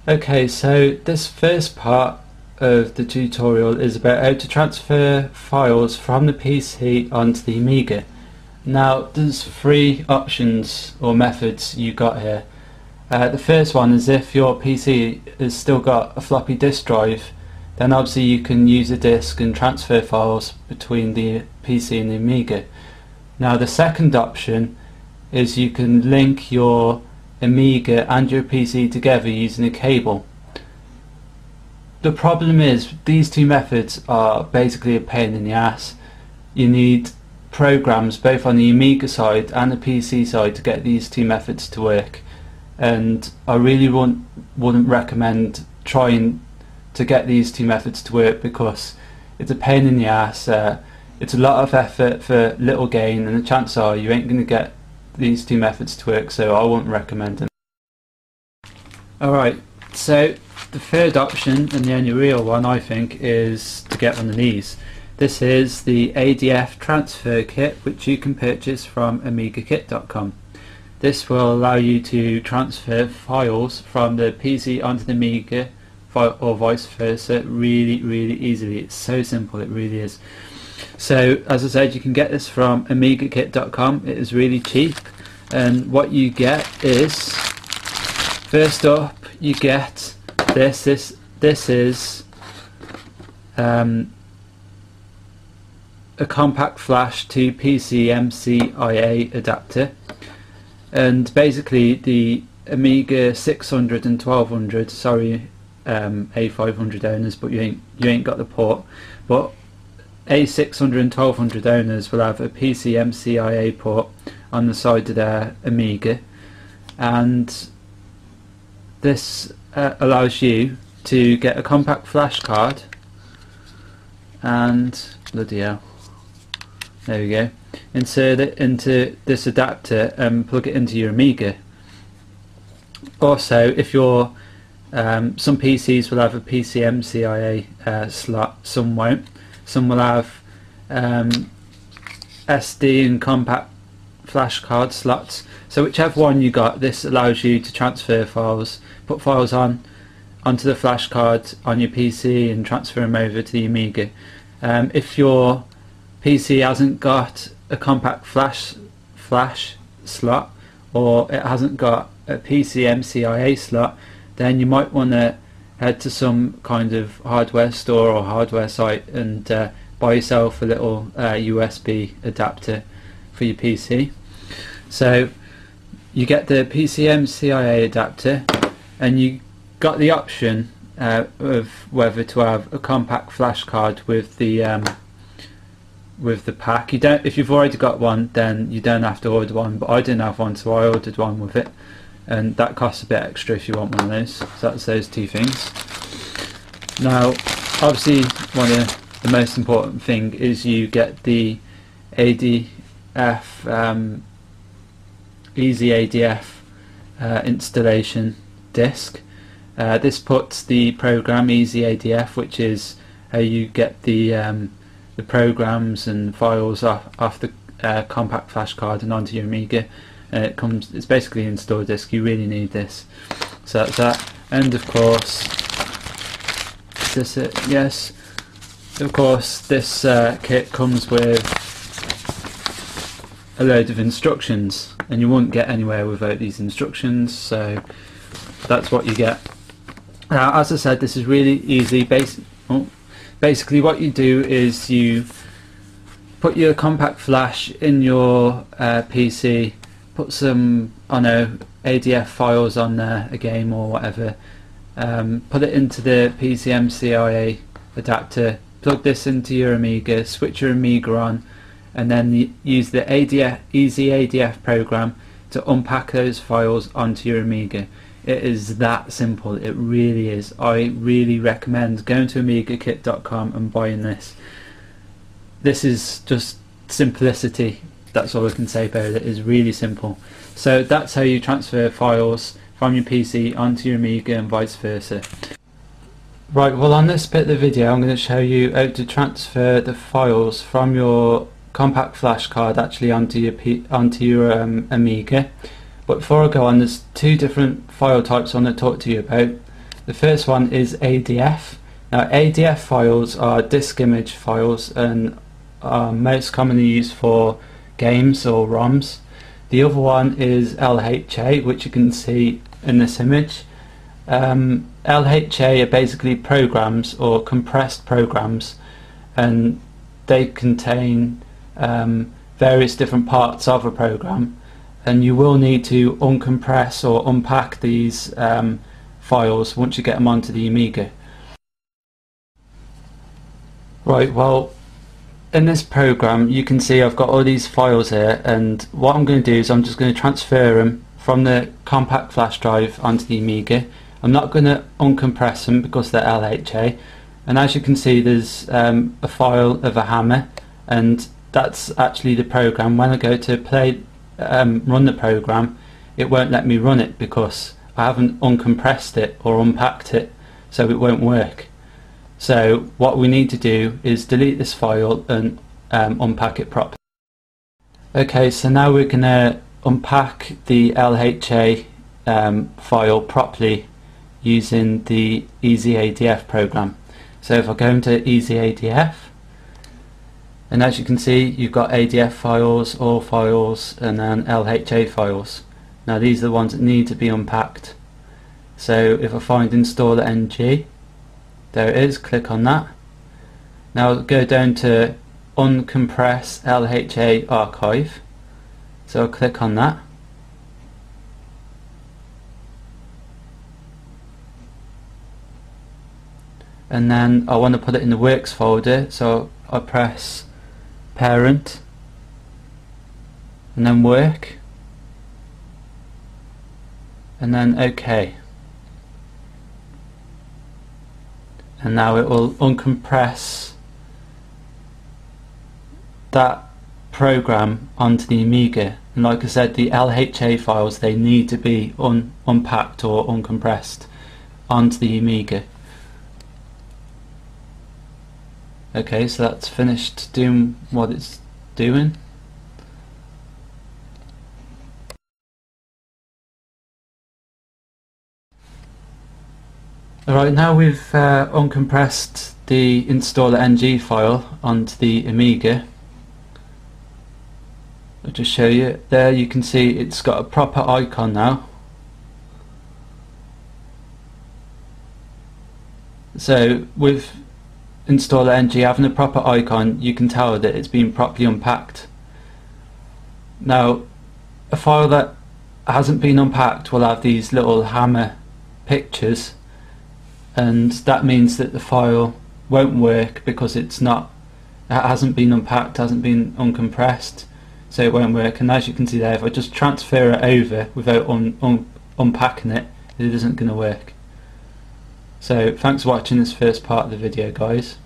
Okay, so this first part of the tutorial is about how to transfer files from the PC onto the Amiga. Now there's three options or methods you got here. The first one is if your PC has still got a floppy disk drive, then obviously you can use a disk and transfer files between the PC and the Amiga. Now the second option is you can link your Amiga and your PC together using a cable. The problem is these two methods are basically a pain in the ass. You need programs both on the Amiga side and the PC side to get these two methods to work, and I really wouldn't recommend trying to get these two methods to work because it's a pain in the ass. It's a lot of effort for little gain, and the chances are you ain't going to get these two methods to work, so I won't recommend them. Alright, so the third option, and the only real one I think, is to get one of these. This is the ADF transfer kit, which you can purchase from amigakit.com. This will allow you to transfer files from the PC onto the Amiga or vice versa really easily. It's so simple, it really is. So as I said, you can get this from amigakit.com. It is really cheap, and what you get is, first up you get this is a compact flash to PC MCIA adapter, and basically the Amiga 600 and 1200, sorry A500 owners, but you ain't got the port, but A600 and 1200 owners will have a PC MCIA port on the side of their Amiga, and this allows you to get a compact flash card and, bloody hell, there we go, insert it into this adapter and plug it into your Amiga. Also, if you're some PCs will have a PC MCIA slot, some won't. Some will have SD and compact flash card slots. So whichever one you got, this allows you to transfer files, put files onto the flash card on your PC and transfer them over to the Amiga. If your PC hasn't got a compact flash slot, or it hasn't got a PC MCIA slot, then you might want to head to some kind of hardware store or hardware site and buy yourself a little USB adapter for your PC. So you get the PC MCIA adapter, and you got the option of whether to have a compact flash card with the pack. You don't, if you've already got one, then you don't have to order one, but I didn't have one, so I ordered one with it, and that costs a bit extra if you want one of those. So that's those two things. Now obviously one of the most important thing is you get the ADF easy ADF installation disk. This puts the program Easy ADF, which is how you get the programs and files off the compact flash card and onto your Amiga. It's basically an install disk. You really need this. So that's that. And of course, is this it? Yes. Of course, this kit comes with a load of instructions, and you won't get anywhere without these instructions. So that's what you get. Now, as I said, this is really easy. Basically, what you do is you put your compact flash in your PC. Put some, I know, ADF files on there, a game or whatever. Put it into the PC MCIA adapter. Plug this into your Amiga. Switch your Amiga on, and then use the Easy ADF program to unpack those files onto your Amiga. It is that simple. It really is. I really recommend going to amigakit.com and buying this. This is just simplicity. That's all I can say about it. It's really simple. So that's how you transfer files from your PC onto your Amiga and vice versa. Right, well, on this bit of the video I'm going to show you how to transfer the files from your compact flash card actually onto your Amiga. But before I go on, there's two different file types I want to talk to you about. The first one is ADF. Now ADF files are disk image files and are most commonly used for games or ROMs. The other one is LHA, which you can see in this image. LHA are basically programs or compressed programs, and they contain various different parts of a program, and you will need to uncompress or unpack these files once you get them onto the Amiga. Right, well, in this program you can see I've got all these files here, and what I'm going to do is I'm just going to transfer them from the compact flash drive onto the Amiga. I'm not going to uncompress them because they're LHA, and as you can see there's a file of a hammer, and that's actually the program. When I go to run the program, it won't let me run it because I haven't uncompressed it or unpacked it, so it won't work. So what we need to do is delete this file and unpack it properly. Okay, so now we're going to unpack the LHA file properly using the EasyADF program. So if I go into EasyADF, and as you can see you've got ADF files, all files, and then LHA files. Now these are the ones that need to be unpacked. So if I find installer ng, there it is, click on that. Now I'll go down to uncompress LHA archive, so I'll click on that. And then I want to put it in the works folder, so I press parent and then work and then OK, and now it will uncompress that program onto the Amiga. And like I said, the LHA files, they need to be unpacked or uncompressed onto the Amiga. Okay, so that's finished doing what it's doing. Alright, now we've uncompressed the installer ng file onto the Amiga. I'll just show you. There you can see it's got a proper icon now. So with installer ng having a proper icon, you can tell that it's been properly unpacked. Now a file that hasn't been unpacked will have these little hammer pictures, and that means that the file won't work because it hasn't been unpacked, hasn't been uncompressed, so it won't work. And as you can see there, if I just transfer it over without unpacking it, it isn't going to work. So thanks for watching this first part of the video, guys.